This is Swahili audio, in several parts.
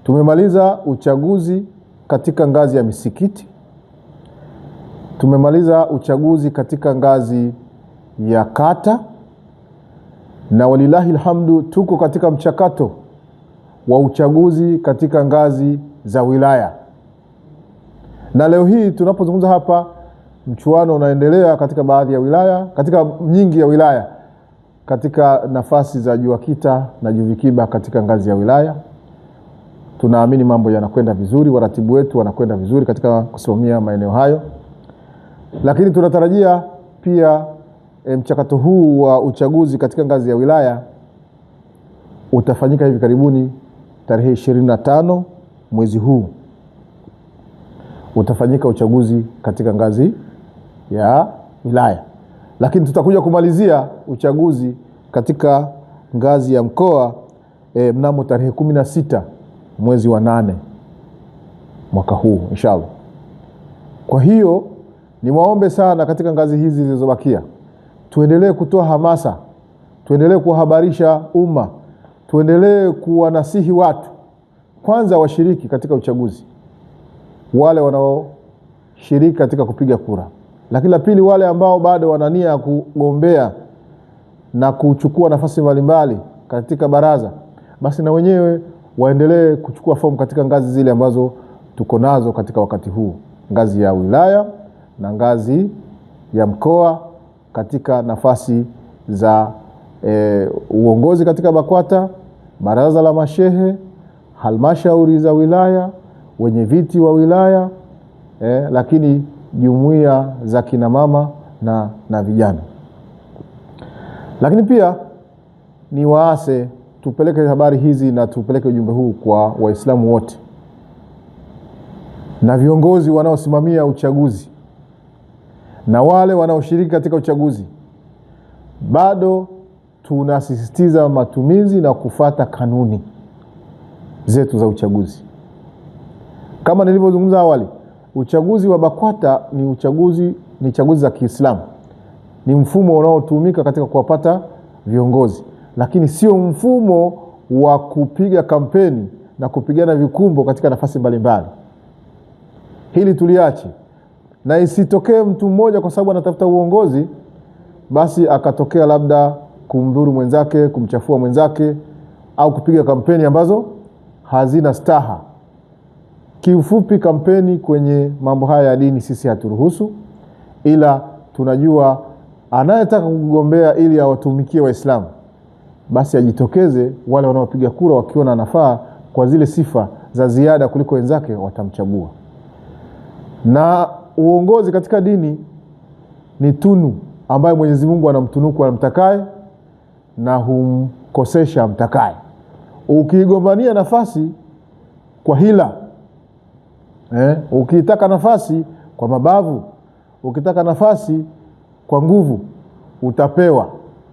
Tumemaliza uchaguzi katika ngazi ya misikiti. Tumemaliza uchaguzi katika ngazi ya kata, na walilahi alhamdu tuko katika mchakato wa uchaguzi katika ngazi za wilaya. Na leo hii tunapozungumza hapa, mchuano unaendelea katika baadhi ya wilaya, katika nyingi ya wilaya, katika nafasi za JUAKITA na JUVIKIBA katika ngazi ya wilaya. Tunaamini mambo yanakwenda vizuri, waratibu wetu wanakwenda vizuri katika kusimamia maeneo hayo. Lakini tunatarajia pia mchakato huu wa uchaguzi katika ngazi ya wilaya utafanyika hivi karibuni. Tarehe 25 mwezi huu utafanyika uchaguzi katika ngazi ya wilaya. Lakini tutakuja kumalizia uchaguzi katika ngazi ya mkoa mnamo tarehe 16 mwezi wa 8 mwaka huu inshallah. Kwa hiyo niwaombe sana katika ngazi hizi zilizobakia, tuendelee kutoa hamasa, tuendelee kuhabarisha umma, tuendelee kuwanasihi watu kwanza washiriki katika uchaguzi, wale wanaoshiriki katika kupiga kura. Lakini la pili, wale ambao bado wanania kugombea na kuchukua nafasi mbalimbali katika baraza, basi na wenyewe waendelee kuchukua fomu katika ngazi zile ambazo tuko nazo katika wakati huu, ngazi ya wilaya na ngazi ya mkoa, katika nafasi za uongozi katika BAKWATA, baraza la mashehe, halmashauri za wilaya, wenye viti wa wilaya, lakini jumuiya za kina mama na vijana. Lakini pia ni waase tupeleke habari hizi na tupeleke ujumbe huu kwa Waislamu wote na viongozi wanaosimamia uchaguzi na wale wanaoshiriki katika uchaguzi. Bado tunasisitiza matumizi na kufata kanuni zetu za uchaguzi. Kama nilivyozungumza awali, uchaguzi wa BAKWATA ni chaguzi za Kiislamu. Ni mfumo unaotumika katika kuwapata viongozi, lakini sio mfumo wa kupiga kampeni na kupigana vikumbo katika nafasi mbalimbali. Hili tuliache, na isitokee mtu mmoja kwa sababu anatafuta uongozi basi akatokea labda kumdhuru mwenzake, kumchafua mwenzake, au kupiga kampeni ambazo hazina staha. Kiufupi, kampeni kwenye mambo haya ya dini sisi haturuhusu, ila tunajua anayetaka kugombea ili awatumikie Waislamu basi ajitokeze. Wale wanaopiga kura wakiona nafaa kwa zile sifa za ziada kuliko wenzake watamchagua. Na uongozi katika dini ni tunu ambayo Mwenyezi Mungu anamtunuku anamtakaye na humkosesha amtakaye. Ukigombania nafasi kwa hila, ukitaka nafasi kwa mabavu, ukitaka nafasi kwa nguvu, utapewa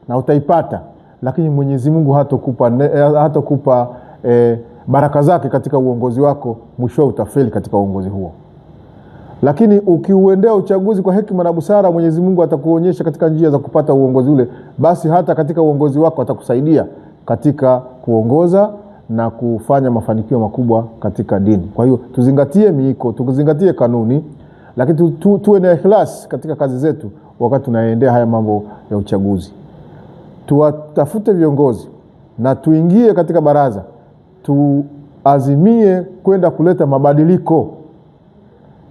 na utaipata, lakini Mwenyezi Mungu hatakupa baraka zake katika uongozi wako, mwisho utafeli katika uongozi huo. Lakini ukiuendea uchaguzi kwa hekima na busara, Mwenyezi Mungu atakuonyesha katika njia za kupata uongozi ule, basi hata katika uongozi wako atakusaidia katika kuongoza na kufanya mafanikio makubwa katika dini. Kwa hiyo tuzingatie miiko, tuzingatie kanuni, lakini tuwe na ikhlas katika kazi zetu wakati tunaendea haya mambo ya uchaguzi. Tuwatafute viongozi na tuingie katika baraza, tuazimie kwenda kuleta mabadiliko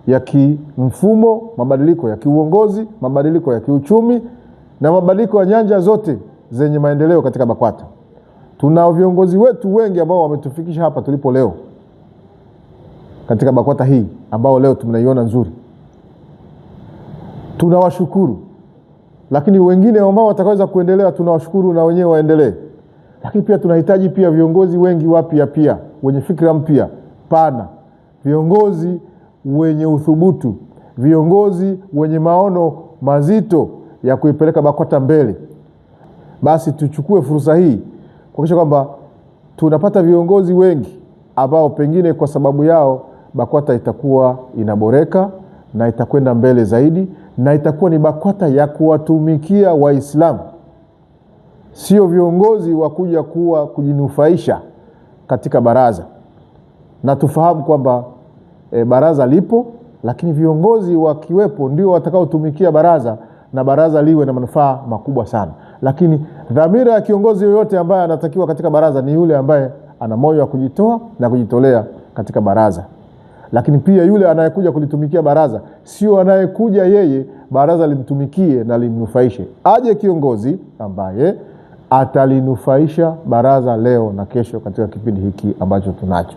ya kimfumo, mabadiliko ya kiuongozi, mabadiliko ya kiuchumi na mabadiliko ya nyanja zote zenye maendeleo katika BAKWATA. Tuna viongozi wetu wengi ambao wametufikisha hapa tulipo leo katika BAKWATA hii, ambao leo tunaiona nzuri. Tunawashukuru, lakini wengine ambao watakaweza kuendelea tunawashukuru na wenyewe waendelee. Lakini pia tunahitaji pia viongozi wengi wapya pia, wenye fikra mpya pana, viongozi wenye uthubutu, viongozi wenye maono mazito ya kuipeleka BAKWATA mbele. Basi tuchukue fursa hii kuhakikisha kwamba tunapata viongozi wengi ambao pengine kwa sababu yao BAKWATA itakuwa inaboreka na itakwenda mbele zaidi, na itakuwa ni BAKWATA ya kuwatumikia Waislamu, sio viongozi wa kuja kujinufaisha katika baraza. na tufahamu kwamba baraza lipo, lakini viongozi wakiwepo ndio watakaotumikia baraza na baraza liwe na manufaa makubwa sana. Lakini dhamira ya kiongozi yoyote ambaye anatakiwa katika baraza ni yule ambaye ana moyo wa kujitoa na kujitolea katika baraza. Lakini pia yule anayekuja kulitumikia baraza sio anayekuja yeye baraza limtumikie na limnufaishe. Aje kiongozi ambaye atalinufaisha baraza leo na kesho katika kipindi hiki ambacho tunacho.